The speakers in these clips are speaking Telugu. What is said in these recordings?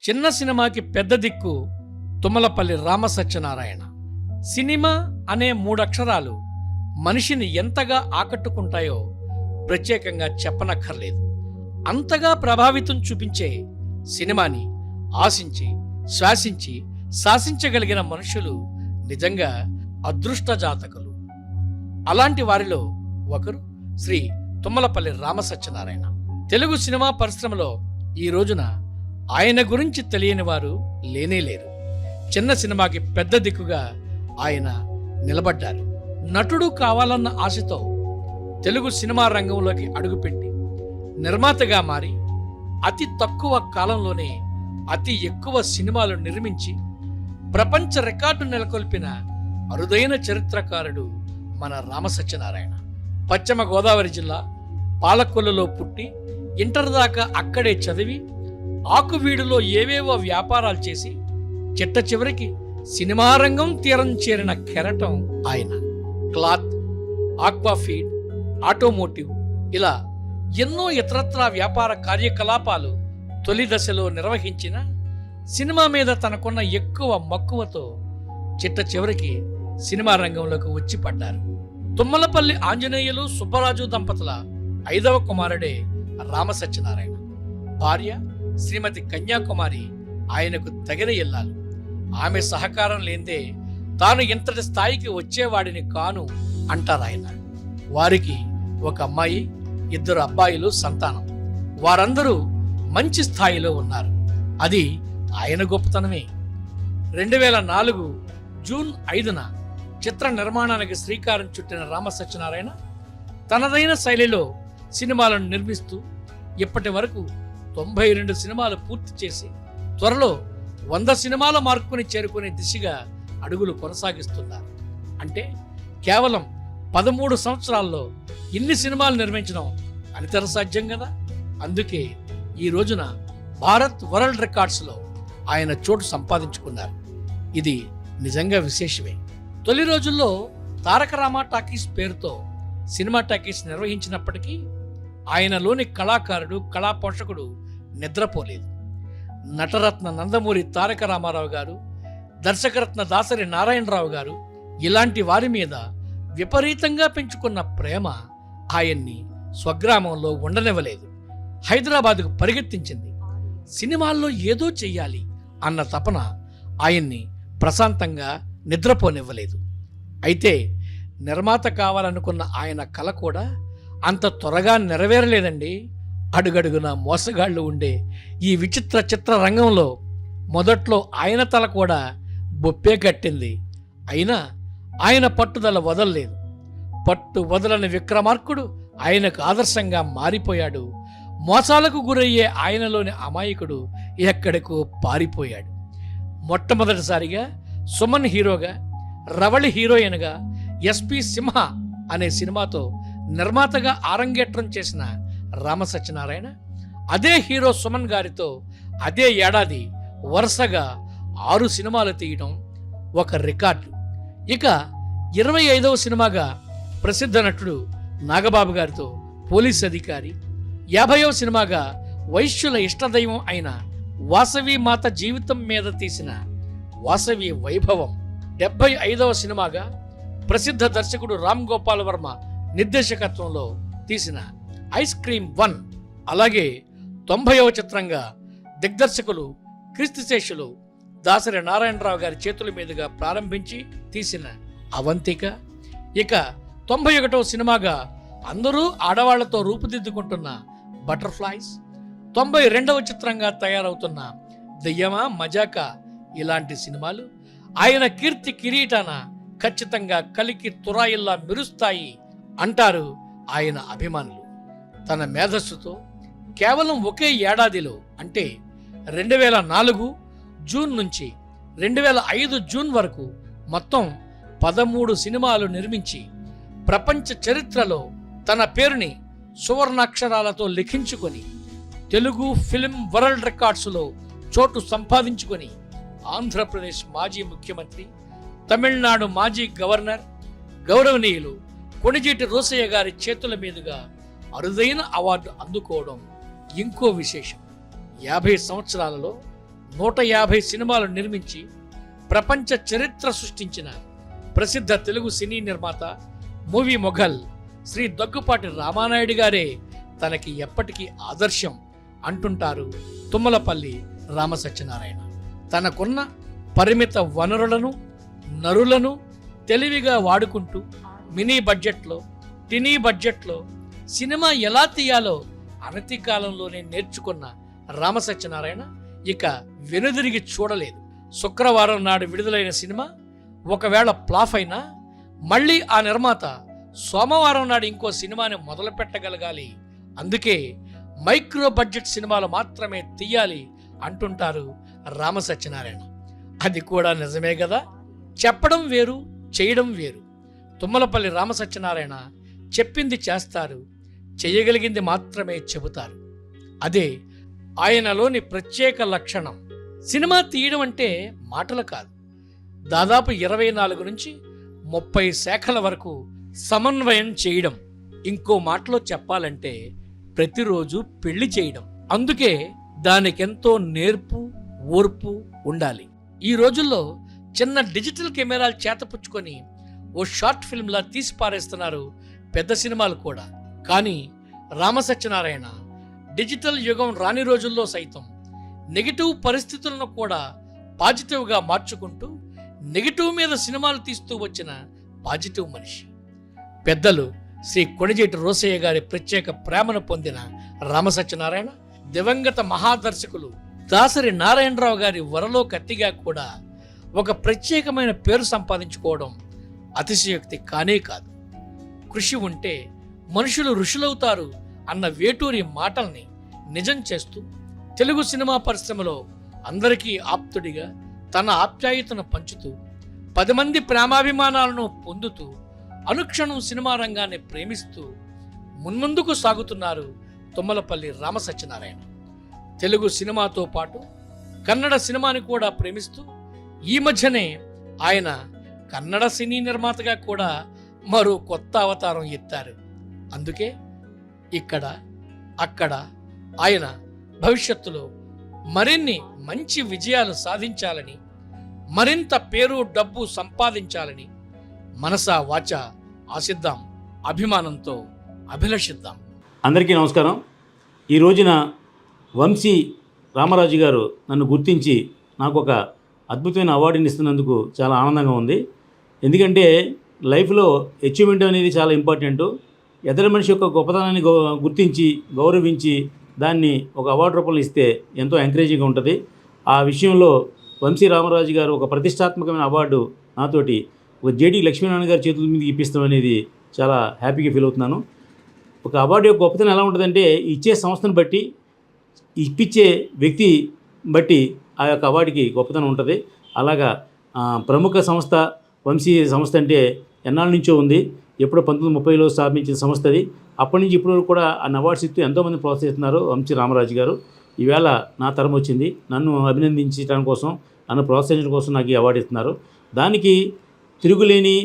చిన్న సినిమాకి పెద్ద దిక్కు తుమ్మలపల్లి రామసత్యనారాయణ. సినిమా అనే 3 అక్షరాలు మనిషిని ఎంతగా ఆకట్టుకుంటాయో ప్రత్యేకంగా చెప్పనక్కర్లేదు. అంతగా ప్రభావితం చూపించే సినిమాని ఆశించి శ్వాసించి శాసించగలిగిన మనుషులు నిజంగా అదృష్ట జాతకులు. అలాంటి వారిలో ఒకరు శ్రీ తుమ్మలపల్లి రామసత్యనారాయణ. తెలుగు సినిమా పరిశ్రమలో ఈ రోజున ఆయన గురించి తెలియని వారు లేనేలేరు. చిన్న సినిమాకి పెద్ద దిక్కుగా ఆయన నిలబడ్డారు. నటుడు కావాలన్న ఆశతో తెలుగు సినిమా రంగంలోకి అడుగుపెట్టి నిర్మాతగా మారి అతి తక్కువ కాలంలోనే అతి ఎక్కువ సినిమాలు నిర్మించి ప్రపంచ రికార్డు నెలకొల్పిన అరుదైన చరిత్రకారుడు మన రామసత్యనారాయణ. పశ్చిమ గోదావరి జిల్లా పాలకొల్లులో పుట్టి ఇంటర్ దాకా అక్కడే చదివి ఆకువీడులో ఏవేవో వ్యాపారాలు చేసి చిట్ట చివరికి సినిమా రంగం తీరం చేరిన కెరటం ఆయన. క్లాత్, ఆక్వాఫీడ్, ఆటోమోటివ్ ఇలా ఎన్నో ఇతరత్రా వ్యాపార కార్యకలాపాలు తొలి దశలో నిర్వహించిన సినిమా మీద తనకున్న ఎక్కువ మక్కువతో చిట్ట చివరికి సినిమా రంగంలోకి వచ్చి పడ్డారు. తుమ్మలపల్లి ఆంజనేయులు సుబ్బరాజు దంపతుల 5వ కుమారుడే రామసత్యనారాయణ. భార్య శ్రీమతి కన్యాకుమారి ఆయనకు తగిన ఇల్లాలు. ఆమె సహకారం లేదే తాను ఇంతటి స్థాయికి వచ్చేవాడిని కాను అంటారాయన. వారికి ఒక అమ్మాయి, 2 అబ్బాయిలు సంతానం. వారందరూ మంచి స్థాయిలో ఉన్నారు. అది ఆయన గొప్పతనమే. 2004 జూన్ 5న చిత్ర నిర్మాణానికి శ్రీకారం చుట్టిన రామసత్యనారాయణ తనదైన శైలిలో సినిమాలను నిర్మిస్తూ ఇప్పటి వరకు 92 సినిమాలు పూర్తి చేసి త్వరలో 100 సినిమాల మార్కుని చేరుకునే దిశగా అడుగులు కొనసాగిస్తున్నారు. అంటే కేవలం 13 సంవత్సరాల్లో ఇన్ని సినిమాలు నిర్మించడం అనితర సాధ్యం కదా. అందుకే ఈ రోజున భారత్ వరల్డ్ రికార్డ్స్లో ఆయన చోటు సంపాదించుకున్నారు. ఇది నిజంగా విశేషమే. తొలి రోజుల్లో తారక రామ టాకీస్ పేరుతో సినిమా టాకీస్ నిర్వహించినప్పటికీ ఆయనలోని కళాకారుడు, కళా పోషకుడు నిద్రపోలేదు. నటరత్న నందమూరి తారక రామారావు గారు, దర్శకరత్న దాసరి నారాయణరావు గారు ఇలాంటి వారి మీద విపరీతంగా పెంచుకున్న ప్రేమ ఆయన్ని స్వగ్రామంలో ఉండనివ్వలేదు. హైదరాబాద్కు పరిగెత్తించింది. సినిమాల్లో ఏదో చెయ్యాలి అన్న తపన ఆయన్ని ప్రశాంతంగా నిద్రపోనివ్వలేదు. అయితే నిర్మాత కావాలనుకున్న ఆయన కల కూడా అంత త్వరగా నెరవేరలేదండి. అడుగడుగున మోసగాళ్లు ఉండే ఈ విచిత్ర చిత్ర రంగంలో మొదట్లో ఆయన తల కూడా బొప్పే కట్టింది. అయినా ఆయన పట్టుదల వదలలేదు. పట్టు వదలని విక్రమార్కుడు ఆయనకు ఆదర్శంగా మారిపోయాడు. మోసాలకు గురయ్యే ఆయనలోని అమాయకుడు ఎక్కడికో పారిపోయాడు. మొట్టమొదటిసారిగా సుమన్ హీరోగా, రవళి హీరోయిన్గా ఎస్పి సింహ అనే సినిమాతో నిర్మాతగా ఆరంగేట్రం చేసిన రామసత్యనారాయణ అదే హీరో సుమన్ గారితో అదే ఏడాది వరుసగా 6 సినిమాలు తీయడం ఒక రికార్డు. ఇక 25వ సినిమాగా ప్రసిద్ధ నటుడు నాగబాబు గారితో పోలీస్ అధికారి, 50వ సినిమాగా వైశ్యుల ఇష్టదైవం అయిన వాసవి మాత జీవితం మీద తీసిన వాసవి వైభవం, 75వ సినిమాగా ప్రసిద్ధ దర్శకుడు రామ్ గోపాల్ వర్మ నిర్దేశకత్వంలో తీసిన ఐస్ క్రీమ్ 1, అలాగే 90వ చిత్రంగా దిగ్దర్శకులు కీర్తిశేషులు దాసరి నారాయణరావు గారి చేతుల మీదుగా ప్రారంభించి తీసిన అవంతిక, ఇక 91వ సినిమాగా అందరూ ఆడవాళ్లతో రూపుదిద్దుకుంటున్న బటర్ఫ్లైస్, 92వ చిత్రంగా తయారవుతున్న దయ్యమా మజాకా ఇలాంటి సినిమాలు ఆయన కీర్తి కిరీటాన ఖచ్చితంగా కలికి తురాయిల్లా మెరుస్తాయి అంటారు ఆయన అభిమానులు. తన మేధస్సుతో కేవలం ఒకే ఏడాదిలో అంటే 2004 జూన్ నుంచి 2005 జూన్ వరకు మొత్తం 13 సినిమాలు నిర్మించి ప్రపంచ చరిత్రలో తన పేరుని సువర్ణాక్షరాలతో లిఖించుకొని తెలుగు ఫిల్మ్ వరల్డ్ రికార్డ్స్లో చోటు సంపాదించుకొని ఆంధ్రప్రదేశ్ మాజీ ముఖ్యమంత్రి, తమిళనాడు మాజీ గవర్నర్ గౌరవనీయులు కొణిజేటి రోసయ్య గారి చేతుల మీదుగా అరుదైన అవార్డు అందుకోవడం ఇంకో విశేషం. 50 సంవత్సరాలలో 150 సినిమాలు నిర్మించి ప్రపంచ చరిత్ర సృష్టించిన ప్రసిద్ధ తెలుగు సినీ నిర్మాత మూవీ మొఘల్ శ్రీ దగ్గుపాటి రామానాయుడు గారే తనకి ఎప్పటికీ ఆదర్శం అంటుంటారు తుమ్మలపల్లి రామసత్యనారాయణ. తనకున్న పరిమిత వనరులను నరులను తెలివిగా వాడుకుంటూ మినీ బడ్జెట్లో టినీ బడ్జెట్లో సినిమా ఎలా తీయాలో అనతి కాలంలోనే నేర్చుకున్న రామసత్యనారాయణ ఇక వెనుదిరిగి చూడలేదు. శుక్రవారం నాడు విడుదలైన సినిమా ఒకవేళ ఫ్లాప్ అయినా మళ్ళీ ఆ నిర్మాత సోమవారం నాడు ఇంకో సినిమాని మొదలు పెట్టగలగాలి. అందుకే మైక్రో బడ్జెట్ సినిమాలు మాత్రమే తీయాలి అంటుంటారు రామసత్యనారాయణ. అది కూడా నిజమే కదా. చెప్పడం వేరు, చేయడం వేరు. తుమ్మలపల్లి రామసత్యనారాయణ చెప్పింది చేస్తారు, చేయగలిగింది మాత్రమే చెబుతారు. అదే ఆయనలోని ప్రత్యేక లక్షణం. సినిమా తీయడం అంటే మాటలు కాదు. దాదాపు 24 నుంచి 30 శాఖల వరకు సమన్వయం చేయడం. ఇంకో మాటలో చెప్పాలంటే ప్రతిరోజు పెళ్లి చేయడం. అందుకే దానికెంతో నేర్పు, ఓర్పు ఉండాలి. ఈ రోజుల్లో చిన్న డిజిటల్ కెమెరాలు చేతపుచ్చుకొని ఓ షార్ట్ ఫిల్మ్లా తీసి పారేస్తున్నారు పెద్ద సినిమాలు కూడా. కానీ రామసత్యనారాయణ డిజిటల్ యుగం రాని రోజుల్లో సైతం నెగిటివ్ పరిస్థితులను కూడా పాజిటివ్గా మార్చుకుంటూ నెగిటివ్ మీద సినిమాలు తీస్తూ వచ్చిన పాజిటివ్ మనిషి. పెద్దలు శ్రీ కొణిజేటి రోసయ్య గారి ప్రత్యేక ప్రేమను పొందిన రామసత్యనారాయణ దివంగత మహాదర్శకులు దాసరి నారాయణరావు గారి వరలో కత్తిగా కూడా ఒక ప్రత్యేకమైన పేరు సంపాదించుకోవడం అతిశయోక్తి కానే కాదు. కృషి ఉంటే మనుషులు ఋషులవుతారు అన్న వేటూరి మాటల్ని నిజం చేస్తూ తెలుగు సినిమా పరిశ్రమలో అందరికీ ఆప్తుడిగా తన ఆప్యాయతను పంచుతూ 10 మంది ప్రేమాభిమానాలను పొందుతూ అనుక్షణం సినిమా రంగాన్ని ప్రేమిస్తూ మున్ముందుకు సాగుతున్నారు తుమ్మలపల్లి రామసత్యనారాయణ. తెలుగు సినిమాతో పాటు కన్నడ సినిమాని కూడా ప్రేమిస్తూ ఈ మధ్యనే ఆయన కన్నడ సినీ నిర్మాతగా కూడా మరో కొత్త అవతారం ఎత్తారు. అందుకే ఇక్కడ అక్కడ ఆయన భవిష్యత్తులో మరిన్ని మంచి విజయాలు సాధించాలని, మరింత పేరు డబ్బు సంపాదించాలని మనసా వాచ ఆశిద్దాం, అభిమానంతో అభిలషిద్దాం. అందరికీ నమస్కారం. ఈ రోజున వంశీ రామరాజు గారు నన్ను గుర్తించి నాకు ఒక అద్భుతమైన అవార్డుని ఇస్తున్నందుకు చాలా ఆనందంగా ఉంది. ఎందుకంటే లైఫ్లో అచీవ్మెంట్ అనేది చాలా ఇంపార్టెంటు. ఎదుటి మనిషి యొక్క గొప్పతనాన్ని గుర్తించి గౌరవించి దాన్ని ఒక అవార్డు రూపంలో ఇస్తే ఎంతో ఎంకరేజింగ్గా ఉంటుంది. ఆ విషయంలో వంశీ రామరాజు గారు ఒక ప్రతిష్టాత్మకమైన అవార్డు నాతోటి ఒక జేడి లక్ష్మీనారాయణ గారి చేతుల మీద ఇప్పిస్తాం అనేది చాలా హ్యాపీగా ఫీల్ అవుతున్నాను. ఒక అవార్డు యొక్క గొప్పతనం ఎలా ఉంటుందంటే ఇచ్చే సంస్థను బట్టి, ఇప్పించే వ్యక్తి బట్టి ఆ యొక్క అవార్డుకి గొప్పతనం ఉంటుంది. అలాగా ప్రముఖ సంస్థ వంశీ సంస్థ అంటే ఎన్నాళ్ళ నుంచో ఉంది. ఎప్పుడో 1930లో స్థాపించిన సంస్థ అది. అప్పటి నుంచి ఇప్పుడు కూడా ఆ అవార్డ్స్ ఇస్తూ ఎంతోమంది ప్రోత్సహిస్తున్నారు వంశీ రామరాజు గారు. ఈవేళ నా తరం వచ్చింది. నన్ను అభినందించడం కోసం, నన్ను ప్రోత్సహించడం కోసం నాకు ఈ అవార్డు ఇస్తున్నారు. దానికి తిరుగులేని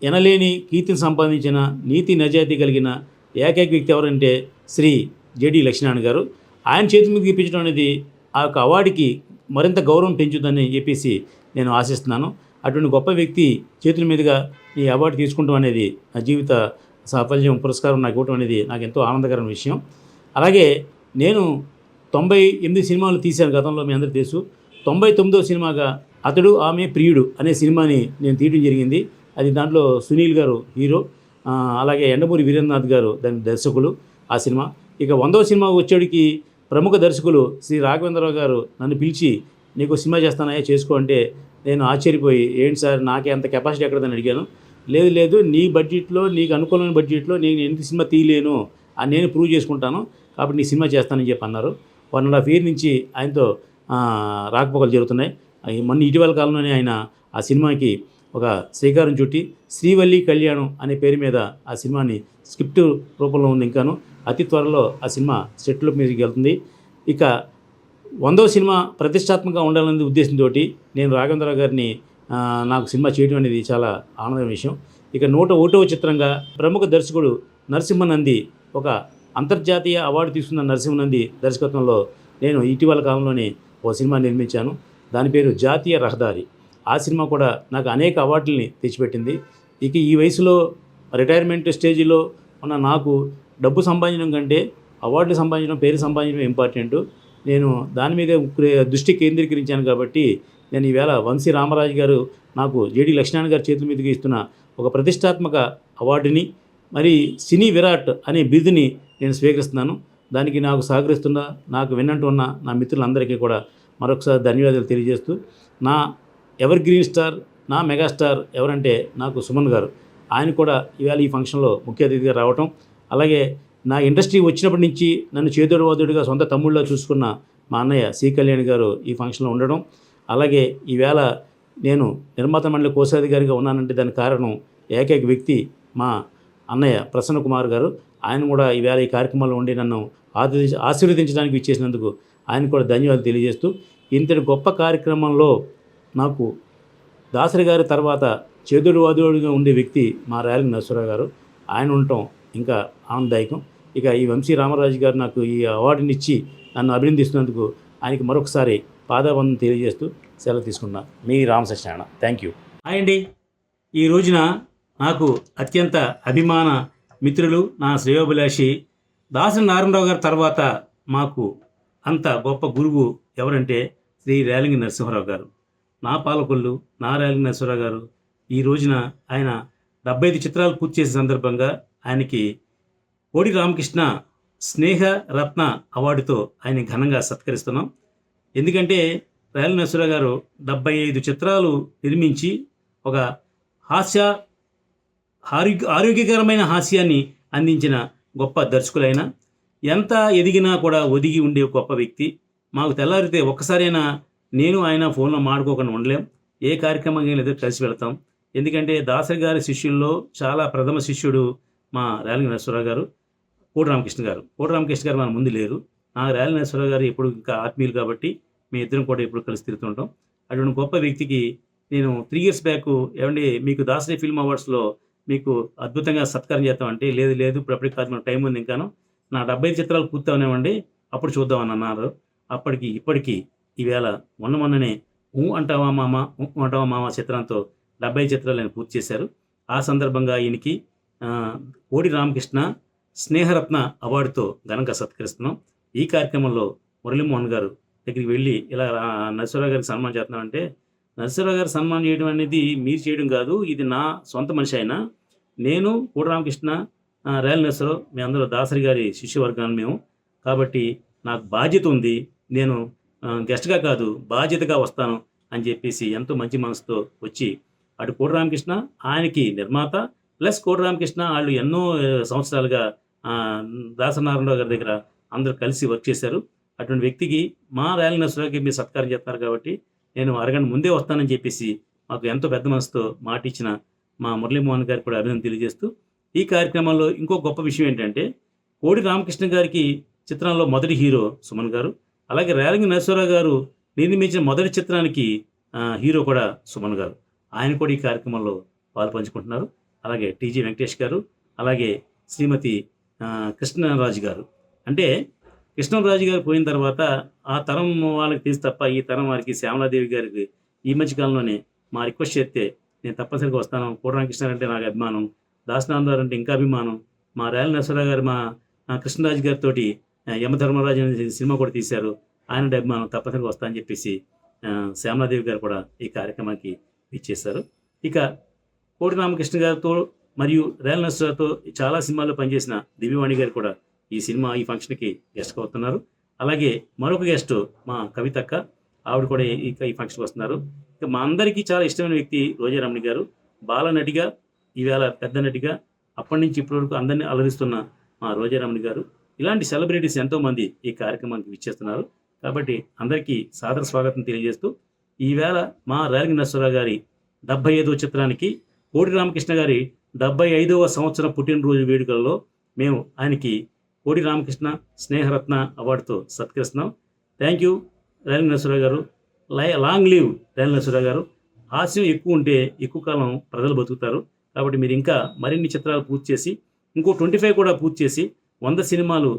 ఎనలేని కీర్తిని సంపాదించిన నీతి నిజాయితీ కలిగిన ఏకైక వ్యక్తి ఎవరంటే శ్రీ జేడి లక్ష్మీనారాయణ గారు. ఆయన చేతి మీద ఇప్పించడం అనేది ఆ యొక్క అవార్డుకి మరింత గౌరవం పెంచుతుందని చెప్పేసి నేను ఆశిస్తున్నాను. అటువంటి గొప్ప వ్యక్తి చేతుల మీదుగా ఈ అవార్డు తీసుకుంటాం అనేది నా జీవిత సాఫల్యం, పురస్కారం నాకు ఇవ్వటం అనేది నాకు ఎంతో ఆనందకరమైన విషయం. అలాగే నేను 98 సినిమాలు తీశాను గతంలో, మీ అందరికీ తెలుసు. 99వ సినిమాగా అతడు ఆమె ప్రియుడు అనే సినిమాని నేను తీయడం జరిగింది. అది దాంట్లో సునీల్ గారు హీరో, అలాగే ఎండమూరి వీరేంద్రనాథ్ గారు దాని దర్శకులు ఆ సినిమా. ఇక 100వ సినిమా వచ్చేటికి ప్రముఖ దర్శకులు శ్రీ రాఘవేంద్రరావు గారు నన్ను పిలిచి నీకు సినిమా చేస్తానయ్యా చేసుకో అంటే నేను ఆశ్చర్యపోయి ఏంటి సార్ నాకే అంత కెపాసిటీ ఎక్కడదని అడిగాను. లేదు నీ బడ్జెట్లో, నీకు అనుకూలమైన బడ్జెట్లో నేను ఎందుకు సినిమా తీయలేను అని నేను ప్రూవ్ చేసుకుంటాను, కాబట్టి నీ సినిమా చేస్తానని చెప్పి అన్నారు. 1.5 year నుంచి ఆయనతో రాకపోకలు జరుగుతున్నాయి. మొన్న ఇటీవల కాలంలోనే ఆయన ఆ సినిమాకి ఒక శ్రీకారం చుట్టి శ్రీవల్లి కళ్యాణం అనే పేరు మీద ఆ సినిమాని స్క్రిప్ట్ రూపంలో ఉంది. ఇంకాను అతి త్వరలో ఆ సినిమా సెట్లో మీదకి వెళ్తుంది. ఇక 100వ సినిమా ప్రతిష్టాత్మకంగా ఉండాలనే ఉద్దేశంతో నేను రాఘవేంద్రరావు గారిని నాకు సినిమా చేయడం అనేది చాలా ఆనందమైన విషయం. ఇక 101వ చిత్రంగా ప్రముఖ దర్శకుడు నరసింహనంది, ఒక అంతర్జాతీయ అవార్డు తీసుకున్న నరసింహనంది దర్శకత్వంలో నేను ఇటీవల కాలంలోనే ఓ సినిమా నిర్మించాను. దాని పేరు జాతీయ రహదారి. ఆ సినిమా కూడా నాకు అనేక అవార్డుల్ని తెచ్చిపెట్టింది. ఇక ఈ వయసులో రిటైర్మెంట్ స్టేజిలో ఉన్న నాకు డబ్బు సంపాదించడం కంటే అవార్డులు సంపాదించడం, పేరు సంపాదించడం ఇంపార్టెంట్. నేను దాని మీద దృష్టి కేంద్రీకరించాను కాబట్టి నేను ఈవేళ వంశీ రామరాజు గారు నాకు జేడి లక్ష్మణ్ గారి చేతుల మీదుగా ఇస్తున్న ఒక ప్రతిష్టాత్మక అవార్డుని, మరి సినీ విరాట్ అనే బిరుదుని నేను స్వీకరిస్తున్నాను. దానికి నాకు సహకరిస్తున్న, నాకు విన్నట్టు ఉన్న నా మిత్రులందరికీ కూడా మరొకసారి ధన్యవాదాలు తెలియజేస్తూ, నా ఎవర్ గ్రీన్ స్టార్, నా మెగాస్టార్ ఎవరంటే నాకు సుమన్ గారు. ఆయన కూడా ఈవేళ ఈ ఫంక్షన్లో ముఖ్య అతిథిగా రావటం, అలాగే నా ఇండస్ట్రీ వచ్చినప్పటి నుంచి నన్ను చేదోడు వాదోడుగా సొంత తమ్ముళ్ళలో చూసుకున్న మా అన్నయ్య సి కళ్యాణ్ గారు ఈ ఫంక్షన్లో ఉండడం, అలాగే ఈవేళ నేను నిర్మాత మండలి కోశాధికారిగా ఉన్నానంటే దానికి కారణం ఏకైక వ్యక్తి మా అన్నయ్య ప్రసన్న కుమార్ గారు. ఆయన కూడా ఈవేళ ఈ కార్యక్రమంలో ఉండి నన్ను ఆశీర్వదించడానికి ఇచ్చేసినందుకు ఆయన కూడా ధన్యవాదాలు తెలియజేస్తూ, ఇంతటి గొప్ప కార్యక్రమంలో నాకు దాసరి గారి తర్వాత చేదోడు వాదోడుగా ఉండే వ్యక్తి మా రేలంగి నరసింహారావు గారు. ఆయన ఉండటం ఇంకా ఆనందదాయకం. ఇక ఈ వంశీ రామరాజు గారు నాకు ఈ అవార్డుని ఇచ్చి నన్ను అభినందిస్తున్నందుకు ఆయనకి మరొకసారి పాదాబంధం తెలియజేస్తూ సెలవు తీసుకున్నా. మీ రామసత్యనారాయణ. Thank you. హాయ్ అండి. ఈ రోజున నాకు అత్యంత అభిమాన మిత్రులు, నా శ్రేయోభిలాషి దాసరి నారాయణరావు గారి తర్వాత మాకు అంత గొప్ప గురువు ఎవరంటే శ్రీ రేలంగి నరసింహారావు గారు. నా పాలకొల్లు, నా రేలంగి నరసింహారావు గారు. ఈ రోజున ఆయన 75 చిత్రాలు పూర్తి చేసే సందర్భంగా ఆయనకి కోడి రామకృష్ణ స్నేహ రత్న అవార్డుతో ఆయన ఘనంగా సత్కరిస్తున్నాం. ఎందుకంటే రేలంగి నరసింహారావు గారు 75 చిత్రాలు నిర్మించి ఒక ఆరోగ్యకరమైన హాస్యాన్ని అందించిన గొప్ప దర్శకులైన, ఎంత ఎదిగినా కూడా ఒదిగి ఉండే గొప్ప వ్యక్తి. మాకు తెల్లారితే ఒక్కసారైనా నేను ఆయన ఫోన్లో మాడుకోకుండా ఉండలేం. ఏ కార్యక్రమంగా లేదో కలిసి వెళతాం. ఎందుకంటే దాసరి గారి శిష్యుల్లో చాలా ప్రథమ శిష్యుడు మా రేలంగి నరసింహారావు గారు, కోడి రామకృష్ణ గారు. కోడి రామకృష్ణ గారు మన ముందు లేరు. నా రేలంగి నరసింహారావు గారు ఎప్పుడు ఇంకా ఆత్మీయులు కాబట్టి మీ ఇద్దరం కూడా ఎప్పుడు కలిసి తిరుగుతుంటాం. అటువంటి గొప్ప వ్యక్తికి నేను 3 years బ్యాక్ ఏమండి మీకు దాసరి ఫిల్మ్ అవార్డ్స్లో మీకు అద్భుతంగా సత్కారం చేస్తామంటే, లేదు ఇప్పుడు అప్పటికి కాదు, మనకు టైం ఉంది, ఇంకాను నా 75 చిత్రాలు పూర్తవనివ్వండి అప్పుడు చూద్దామని అన్నారు. అప్పటికి ఇప్పటికీ ఈవేళ మొన్ననే అంటావా మామ చిత్రంతో 70 చిత్రాలు ఆయన పూర్తి చేశారు. ఆ సందర్భంగా ఈయనకి కోడి రామకృష్ణ స్నేహరత్న అవార్డుతో ఘనంగా సత్కరిస్తున్నాం. ఈ కార్యక్రమంలో మురళీమోహన్ గారు దగ్గరికి వెళ్ళి ఇలా నరసింహారావు గారికి సన్మానం చేస్తున్నామంటే, నరసింహారావు గారు సన్మానం చేయడం అనేది మీరు చేయడం కాదు, ఇది నా సొంత మనిషి అయినా నేను కోడి రామకృష్ణ, రేలంగి నరసింహారావు మీ అందరూ దాసరి గారి శిష్యవర్గాన్ని మేము, కాబట్టి నాకు బాధ్యత ఉంది, నేను గెస్ట్గా కాదు బాధ్యతగా వస్తాను అని చెప్పేసి ఎంతో మంచి మనసుతో వచ్చి, అటు కోడి రామకృష్ణ ఆయనకి నిర్మాత ప్లస్ కోడి రామకృష్ణ వాళ్ళు ఎన్నో సంవత్సరాలుగా దాసరి నారాయణరావు గారి దగ్గర అందరూ కలిసి వర్క్ చేశారు. అటువంటి వ్యక్తికి మా రేలంగి నరసింహారావుకి మీరు సత్కారం చేస్తున్నారు కాబట్టి నేను అరగంట ముందే వస్తానని చెప్పేసి మాకు ఎంతో పెద్ద మనసుతో మాట ఇచ్చిన మా మురళీమోహన్ గారికి కూడా అభినందన తెలియజేస్తూ, ఈ కార్యక్రమంలో ఇంకో గొప్ప విషయం ఏంటంటే కోడి రామకృష్ణ గారికి చిత్రంలో మొదటి హీరో సుమన్ గారు, అలాగే రేలంగి నరసింహారావు గారు నిర్మించిన మొదటి చిత్రానికి హీరో కూడా సుమన్ గారు. ఆయన కూడా ఈ కార్యక్రమంలో పాలు పంచుకుంటున్నారు. అలాగే టీజీ వెంకటేష్ గారు, అలాగే శ్రీమతి కృష్ణరాజు గారు. అంటే కృష్ణరాజు గారు పోయిన తర్వాత ఆ తరం వాళ్ళకి తీసి తప్ప ఈ తరం వారికి శ్యామలాదేవి గారికి ఈ మధ్యకాలంలోనే మా రిక్వెస్ట్ చేస్తే నేను తప్పనిసరిగా వస్తాను. కోడి రామకృష్ణ అంటే నాకు అభిమానం, దాసనారాయణ అంటే ఇంకా అభిమానం. మా రేలంగి నరసింహారావు గారు మా కృష్ణరాజు గారితో యమధర్మరాజు అనే సినిమా కూడా తీశారు, ఆయన అభిమానం, తప్పనిసరిగా వస్తా అని చెప్పేసి శ్యామలాదేవి గారు కూడా ఈ కార్యక్రమానికి ఇచ్చేశారు. ఇక కోడి రామకృష్ణ గారితో మరియు రేలంగి నరసింహారావుతో చాలా సినిమాల్లో పనిచేసిన దివ్యవాణి గారు కూడా ఈ ఫంక్షన్కి గెస్ట్గా వస్తున్నారు. అలాగే మరొక గెస్ట్ మా కవితక్క, ఆవిడ కూడా ఈ ఫంక్షన్కి వస్తున్నారు. ఇక మా అందరికీ చాలా ఇష్టమైన వ్యక్తి రోజారమణి గారు, బాల నటిగా ఈవేళ పెద్ద నటిగా అప్పటి నుంచి ఇప్పటి వరకు అందరినీ అలరిస్తున్న మా రోజారమణి గారు. ఇలాంటి సెలబ్రిటీస్ ఎంతోమంది ఈ కార్యక్రమానికి విచ్చేస్తున్నారు. కాబట్టి అందరికీ సాదర స్వాగతం తెలియజేస్తూ, ఈవేళ మా రేలంగి నరసింహారావు గారి 75వ చిత్రానికి కోడి రామకృష్ణ గారి 75వ సంవత్సరం పుట్టినరోజు వేడుకల్లో మేము ఆయనకి కోడి రామకృష్ణ స్నేహరత్న అవార్డుతో సత్కరిస్తున్నాం. థ్యాంక్ యూ రేలంగి నరసింహారావు గారు. లాంగ్ లీవ్ రేలంగి నరసింహారావు గారు. హాస్యం ఎక్కువ ఉంటే ఎక్కువ కాలం ప్రజలు బతుకుతారు. కాబట్టి మీరు ఇంకా మరిన్ని చిత్రాలు పూర్తి చేసి ఇంకో 25 కూడా పూర్తి చేసి 100 సినిమాలు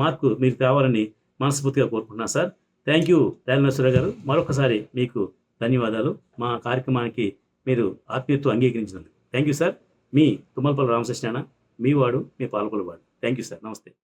మార్కు మీరు కావాలని మనస్ఫూర్తిగా కోరుకుంటున్నాను సార్. థ్యాంక్ యూ నరసింహరావు గారు. మరొకసారి మీకు ధన్యవాదాలు. మా కార్యక్రమానికి మీరు ఆత్మీయతతో అంగీకరించినందుకు థ్యాంక్ యూ సార్. మీ తుమ్మలపల్లి రామకృష్ణ, మీ వాడు, మీ పాలకొల్లు వాడు. Thank you sir. నమస్తే.